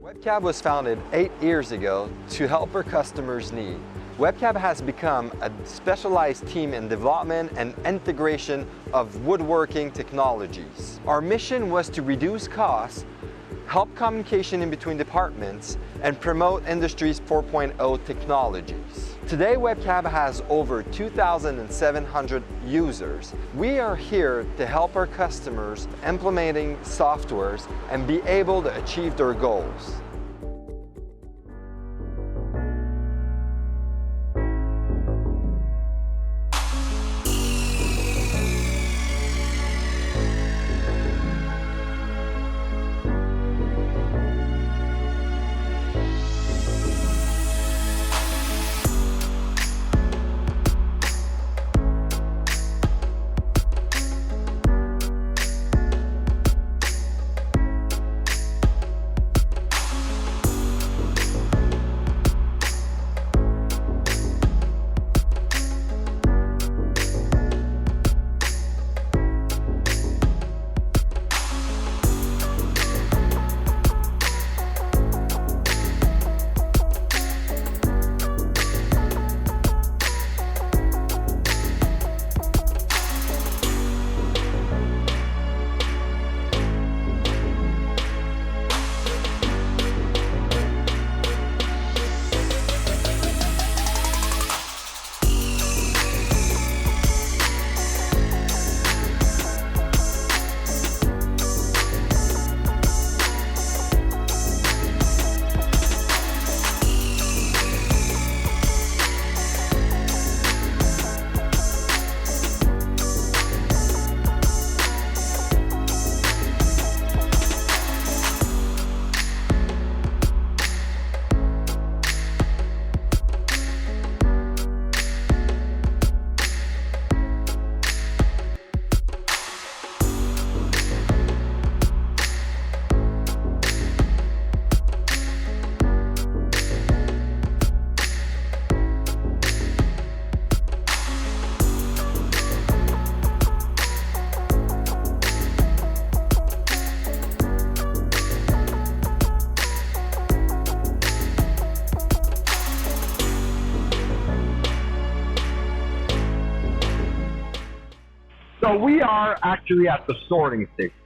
WebCab was founded 8 years ago to help our customers' need. WebCab has become a specialized team in development and integration of woodworking technologies. Our mission was to reduce costs, help communication in between departments, and promote Industries 4.0 technologies. Today, WebCab has over 2,700 users. We are here to help our customers implementing softwares and be able to achieve their goals. So we are actually at the sorting station.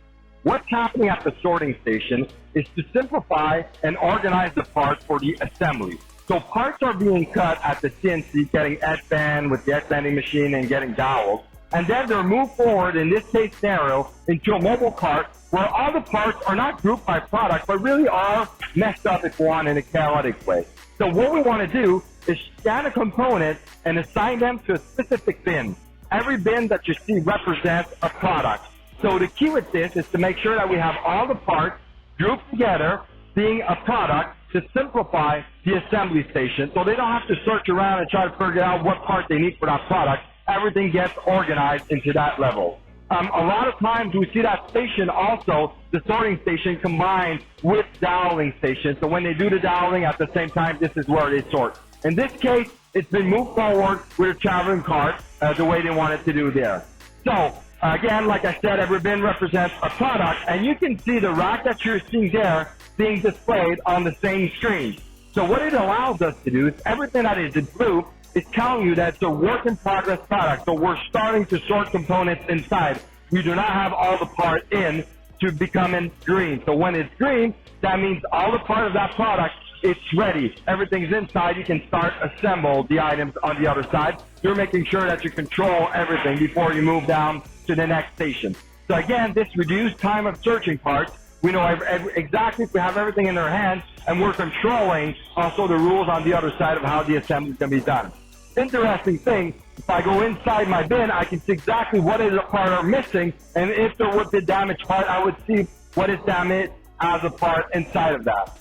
What's happening at the sorting station is to simplify and organize the parts for the assembly. So parts are being cut at the CNC, getting edge band with the edge banding machine and getting dowels. And then they're moved forward, in this case scenario, into a mobile cart where all the parts are not grouped by product, but really are messed up, if you want, in a chaotic way. So what we want to do is scan a component and assign them to a specific bin. Every bin that you see represents a product. So the key with this is to make sure that we have all the parts grouped together, being a product, to simplify the assembly station so they don't have to search around and try to figure out what part they need for that product. Everything gets organized into that level. A lot of times we see that station also, the sorting station, combined with doweling station. So when they do the doweling at the same time, this is where they sort. In this case, it's been moved forward with a traveling cart the way they wanted to do there. So again, like I said, every bin represents a product, and you can see the rack that you're seeing there being displayed on the same screen. So what it allows us to do is everything that is in blue is telling you that it's a work in progress product. So we're starting to sort components inside. We do not have all the parts in to become in green. So when it's green, that means all the part of that product, it's ready. Everything's inside. You can start assemble the items on the other side. You're making sure that you control everything before you move down to the next station. So again, this reduced time of searching parts. We know exactly if we have everything in our hands, and we're controlling also the rules on the other side of how the assembly can be done. Interesting thing, if I go inside my bin, I can see exactly what is a part are missing, and if there was a damaged part, I would see what is damaged as a part inside of that.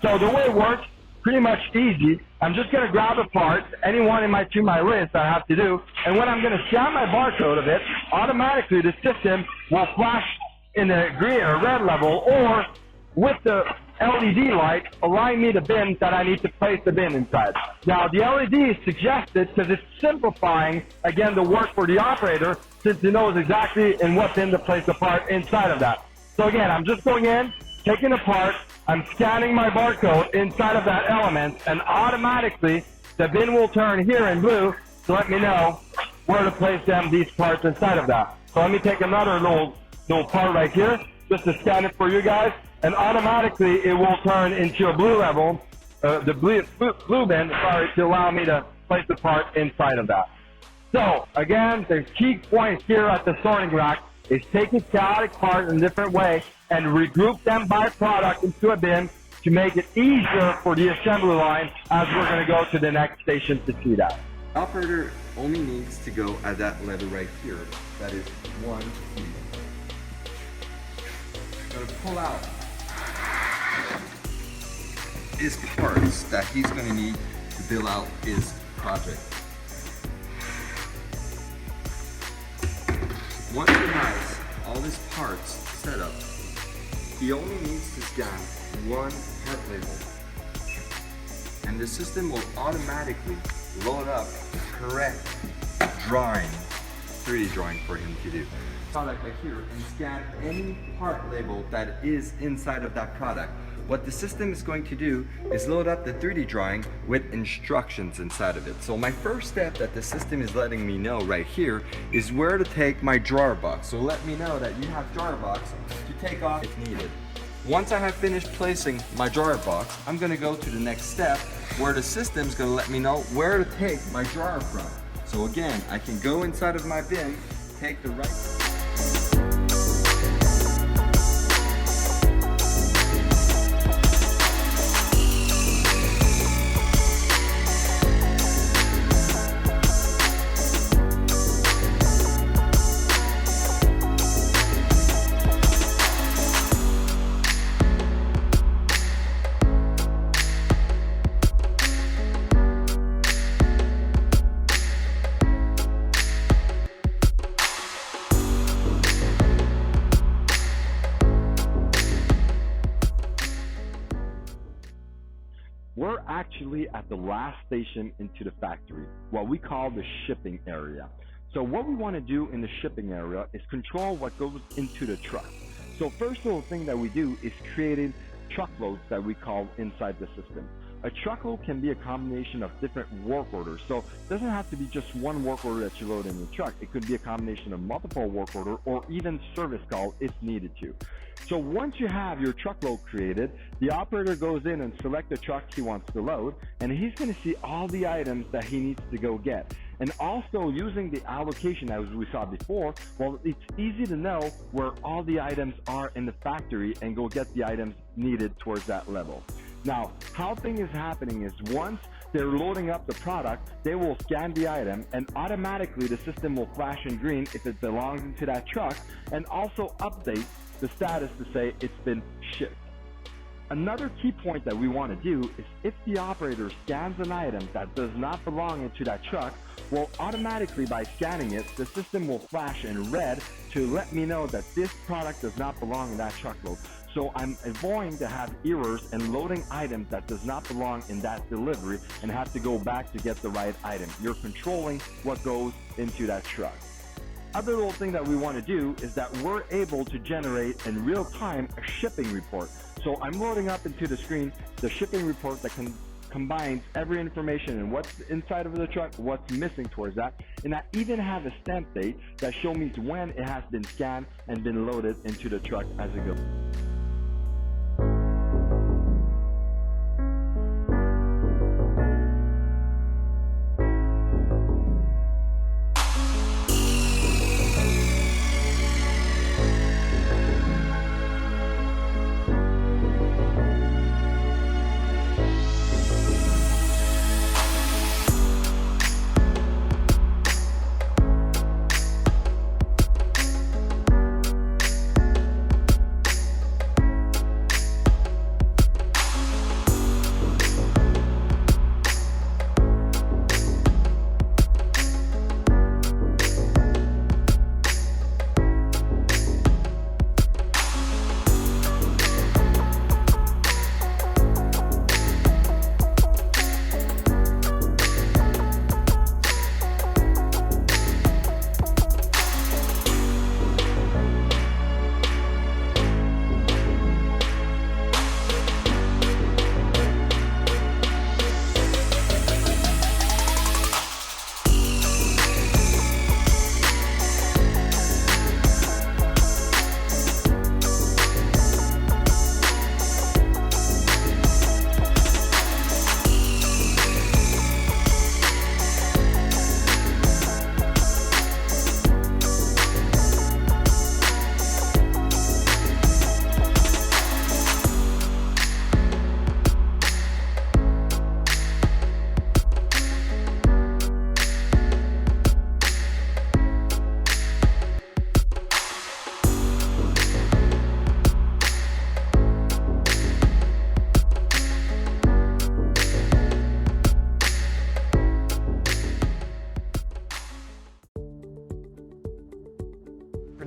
So the way it works, pretty much easy. I'm just going to grab a part, any one in my list I have to do, and when I'm going to scan my barcode of it, automatically the system will flash in the green or red level, or with the LED light, align me the bin that I need to place the bin inside. Now, the LED is suggested because it's simplifying, again, the work for the operator, since he knows exactly in what bin to place the part inside of that. So again, I'm just going in, taking the part, I'm scanning my barcode inside of that element, and automatically the bin will turn here in blue to let me know where to place these parts inside of that. So let me take another little part right here, just to scan it for you guys, and automatically it will turn into a blue level, the blue bin, sorry, to allow me to place the part inside of that. So again, the key point here at the sorting rack is taking chaotic parts in a different way and regroup them by product into a bin to make it easier for the assembly line as we're going to go to the next station to see that. The operator only needs to go at that level right here. That is 1 key. Going to pull out his parts that he's going to need to build out his project. Once he has all his parts set up, he only needs to scan one part label, and the system will automatically load up the correct drawing, 3D drawing for him to do. Product right here, and scan any part label that is inside of that product. What the system is going to do is load up the 3D drawing with instructions inside of it. So my first step that the system is letting me know right here is where to take my drawer box. So let me know that you have drawer box to take off if needed. Once I have finished placing my drawer box, I'm going to go to the next step where the system is going to let me know where to take my drawer from. So again, I can go inside of my bin, take the right. We're actually at the last station into the factory, what we call the shipping area. So what we want to do in the shipping area is control what goes into the truck. So first little thing that we do is creating truckloads that we call inside the system. A truckload can be a combination of different work orders. So it doesn't have to be just one work order that you load in the truck. It could be a combination of multiple work order or even service call if needed to. So once you have your truckload created, the operator goes in and select the truck he wants to load, and he's going to see all the items that he needs to go get. And also using the allocation as we saw before, well, it's easy to know where all the items are in the factory and go get the items needed towards that level. Now, how things is happening is once they're loading up the product, they will scan the item and automatically the system will flash in green if it belongs into that truck and also update the status to say it's been shipped. Another key point that we want to do is if the operator scans an item that does not belong into that truck, well, automatically by scanning it, the system will flash in red to let me know that this product does not belong in that truckload. So I'm avoiding to have errors and loading items that does not belong in that delivery and have to go back to get the right item. You're controlling what goes into that truck. Other little thing that we want to do is that we're able to generate in real time a shipping report. So I'm loading up into the screen the shipping report that combines every information and what's inside of the truck, what's missing towards that, and I even have a stamp date that shows me when it has been scanned and been loaded into the truck as it goes.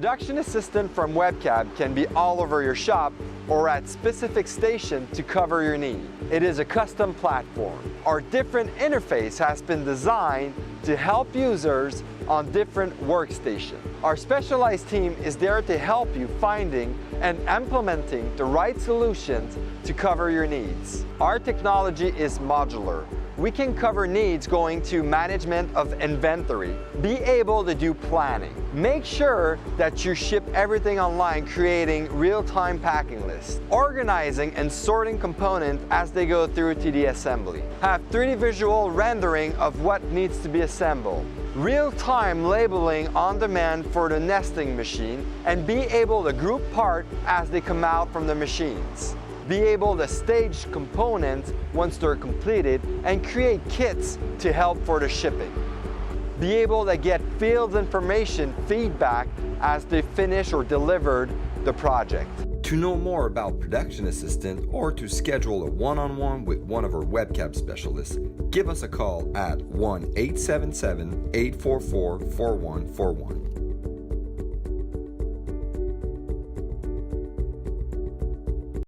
production assistant from WebCab can be all over your shop or at specific station to cover your need. It is a custom platform. Our different interface has been designed to help users on different workstations. Our specialized team is there to help you finding and implementing the right solutions to cover your needs. Our technology is modular. We can cover needs going to management of inventory, be able to do planning, make sure that you ship everything online, creating real-time packing lists, organizing and sorting components as they go through to the assembly, have 3D visual rendering of what needs to be assembled, real-time labeling on demand for the nesting machine, and be able to group parts as they come out from the machines. Be able to stage components once they're completed and create kits to help for the shipping. Be able to get field information feedback as they finish or delivered the project. To know more about Production Assistant or to schedule a one-on-one with one of our WebCab specialists, give us a call at 1-877-844-4141.